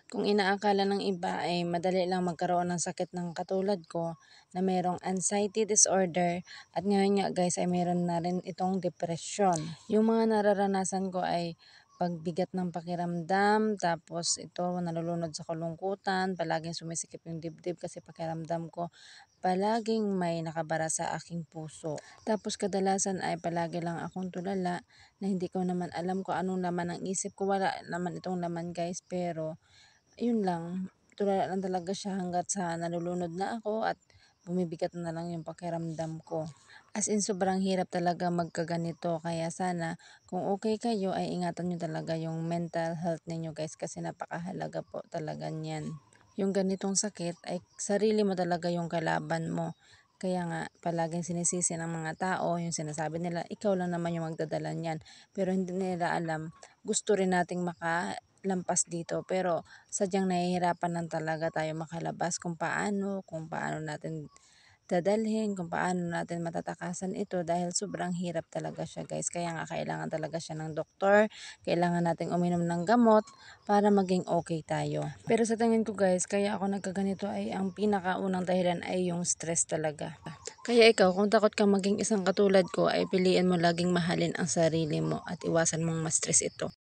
Kung inaakala ng iba ay madali lang magkaroon ng sakit ng katulad ko na mayroong anxiety disorder at ngayon nga guys ay mayroon na rin itong depression. Yung mga nararanasan ko ay pagbigat ng pakiramdam, tapos ito nalulunod sa kalungkutan, palaging sumisikip yung dibdib kasi pakiramdam ko palaging may nakabara sa aking puso. Tapos kadalasan ay palagi lang akong tulala na hindi ko naman alam kung anong laman ng isip ko. Wala naman itong laman guys, pero yun lang, tulala lang talaga siya hangga't sa nalulunod na ako at bumibigat na lang yung pakiramdam ko. As in sobrang hirap talaga magkaganito, kaya sana kung okay kayo ay ingatan nyo talaga yung mental health ninyo guys, kasi napakahalaga po talaga niyan. Yung ganitong sakit ay sarili mo talaga yung kalaban mo. Kaya nga palaging sinisisi ng mga tao, yung sinasabi nila ikaw lang naman yung magdadala niyan, pero hindi nila alam gusto rin nating lampas dito, pero sadyang nahihirapan lang talaga tayo makalabas kung paano natin dadalhin, kung paano natin matatakasan ito dahil sobrang hirap talaga siya guys. Kaya nga kailangan talaga siya ng doktor, kailangan nating uminom ng gamot para maging okay tayo. Pero sa tingin ko guys, kaya ako nagkaganito ay ang pinakaunang dahilan ay yung stress talaga. Kaya ikaw, kung takot kang maging isang katulad ko, ay piliin mo laging mahalin ang sarili mo at iwasan mong ma-stress ito.